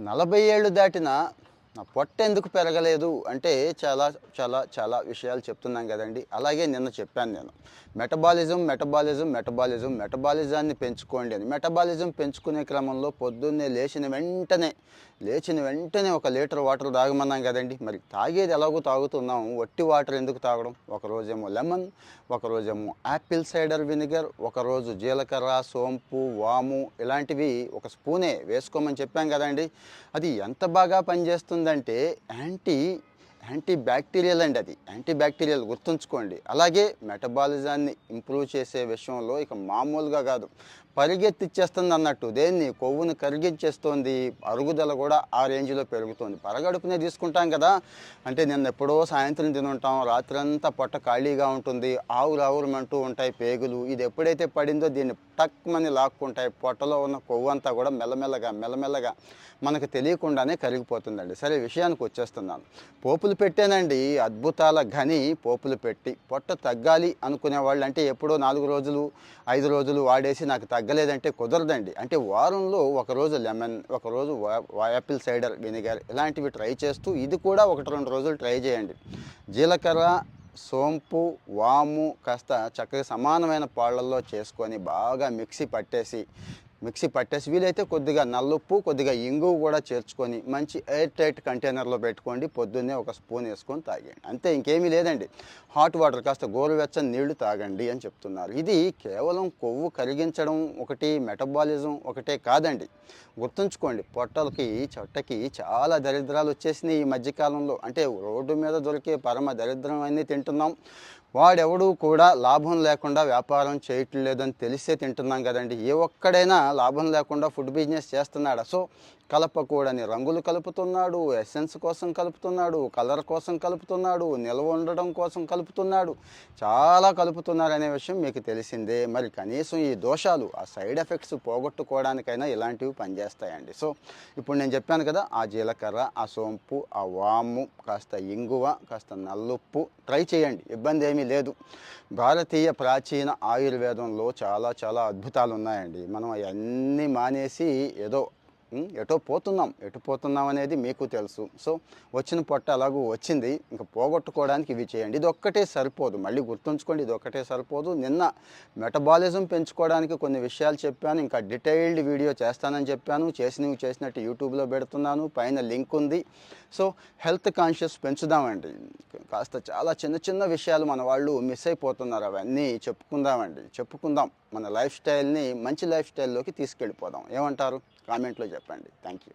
40 ఏళ్ళు దాటినా నా పొట్టెందుకు పెరగలేదు అంటే చాలా చాలా చాలా విషయాలు చెప్తున్నాం కదండీ. అలాగే నిన్న చెప్పాను నేను. మెటబాలిజాన్ని పెంచుకోండి అని. మెటబాలిజం పెంచుకునే క్రమంలో పొద్దున్నే లేచిన వెంటనే 1 లీటర్ వాటర్ తాగమన్నాం కదండీ. మరి తాగేది ఎలాగో తాగుతున్నాం. వట్టి వాటర్ ఎందుకు తాగడం? ఒకరోజేమో లెమన్, ఒకరోజేమో యాపిల్ సైడర్ వినిగర్, ఒకరోజు జీలకర్ర, సోంపు, వాము ఇలాంటివి ఒక స్పూనే వేసుకోమని చెప్పాం కదండీ. అది ఎంత బాగా పనిచేస్తుందంటే యాంటీ బ్యాక్టీరియల్ అండి. అది యాంటీ బ్యాక్టీరియల్ గుర్తుంచుకోండి. అలాగే మెటబాలిజాన్ని ఇంప్రూవ్ చేసే విషయంలో ఇక మామూలుగా కాదు, పరిగెత్తిచ్చేస్తుంది అన్నట్టు. దేన్ని? కొవ్వును కరిగించేస్తోంది. అరుగుదల కూడా ఆ రేంజ్లో పెరుగుతుంది. పరగడుపునే తీసుకుంటాం కదా. అంటే నిన్న ఎప్పుడో సాయంత్రం తినుంటాం, రాత్రంతా పొట్ట ఖాళీగా ఉంటుంది, ఆవురావురమంటూ ఉంటాయి పేగులు. ఇది ఎప్పుడైతే పడిందో దీన్ని టక్మని లాక్కుంటాయి. పొట్టలో ఉన్న కొవ్వంతా కూడా మెల్లమెల్లగా మనకు తెలియకుండానే కరిగిపోతుందండి. సరే, విషయానికి వచ్చేస్తున్నాను. పోపులు పెట్టానండి, అద్భుతాల ఘని పోపులు పెట్టి. పొట్ట తగ్గాలి అనుకునే వాళ్ళు అంటే ఎప్పుడో 4 రోజులు 5 రోజులు వాడేసి నాకు తగ్గలేదంటే కుదరదండి. అంటే వారంలో ఒకరోజు లెమన్, ఒకరోజు యాపిల్ సైడర్ వినిగర్ ఇలాంటివి ట్రై చేస్తూ ఇది కూడా 1-2 రోజులు ట్రై చేయండి. జీలకర్ర, సోంపు, వాము కాస్త చక్కగా సమానమైన పాళ్ళల్లో చేసుకొని బాగా మిక్సీ పట్టేసి వీలైతే కొద్దిగా నల్లుప్పు, కొద్దిగా ఇంగువ కూడా చేర్చుకొని మంచి ఎయిర్ టైట్ కంటైనర్లో పెట్టుకోండి. పొద్దున్నే 1 స్పూన్ వేసుకొని తాగండి. అంతే, ఇంకేమీ లేదండి. హాట్ వాటర్, కాస్త గోరువెచ్చని నీళ్లు తాగండి అని చెప్తున్నారు. ఇది కేవలం కొవ్వు కరిగించడం ఒకటి, మెటబాలిజం ఒకటే కాదండి. గుర్తుంచుకోండి, చొట్టకి చాలా దరిద్రాలు వచ్చేసినాయి ఈ మధ్యకాలంలో. అంటే రోడ్డు మీద దొరికే పరమ దరిద్రం అన్నీ తింటున్నాం. వాడెవడూ కూడా లాభం లేకుండా వ్యాపారం చేయటం లేదని తెలిసే తింటున్నాం కదండి. ఏ ఒక్కడైనా లాభం లేకుండా ఫుడ్ బిజినెస్ చేస్తున్నాడా? సో కలపకూడని రంగులు కలుపుతున్నాడు, ఎసెన్స్ కోసం కలుపుతున్నాడు, కలర్ కోసం కలుపుతున్నాడు, నిల్వ ఉండడం కోసం కలుపుతున్నాడు, చాలా కలుపుతున్నారు అనే విషయం మీకు తెలిసిందే. మరి కనీసం ఈ దోషాలు, ఆ సైడ్ ఎఫెక్ట్స్ పోగొట్టుకోవడానికైనా ఇలాంటివి పనిచేస్తాయండి. సో ఇప్పుడు నేను చెప్పాను కదా, ఆ జీలకర్ర, ఆ సోంపు, ఆ వాము, కాస్త ఇంగువ, కాస్త నల్లుప్పు ట్రై చేయండి, ఇబ్బంది ఏమీ లేదు. భారతీయ ప్రాచీన ఆయుర్వేదంలో చాలా చాలా అద్భుతాలు ఉన్నాయండి. మనం అవన్నీ మానేసి ఏదో ఎటు పోతున్నాం అనేది మీకు తెలుసు. సో వచ్చిన పొట్ట అలాగూ వచ్చింది, ఇంకా పోగొట్టుకోవడానికి ఇవి చేయండి. ఇది ఒక్కటే సరిపోదు, మళ్ళీ గుర్తుంచుకోండి, ఇది ఒక్కటే సరిపోదు. నిన్న మెటబాలిజం పెంచుకోవడానికి కొన్ని విషయాలు చెప్పాను, ఇంకా డీటెయిల్డ్ వీడియో చేస్తానని చెప్పాను. చేసినట్టు యూట్యూబ్లో పెడుతున్నాను, పైన లింక్ ఉంది. సో హెల్త్ కాన్షియస్ పెంచుదామండి. కాస్త చాలా చిన్న విషయాలు మన వాళ్ళు మిస్ అయిపోతున్నారు, అవన్నీ చెప్పుకుందాం. మన లైఫ్ స్టైల్ని మంచి లైఫ్ స్టైల్లోకి తీసుకెళ్ళిపోదాం. ఏమంటారు? కామెంట్లో చెప్పండి. Thank you.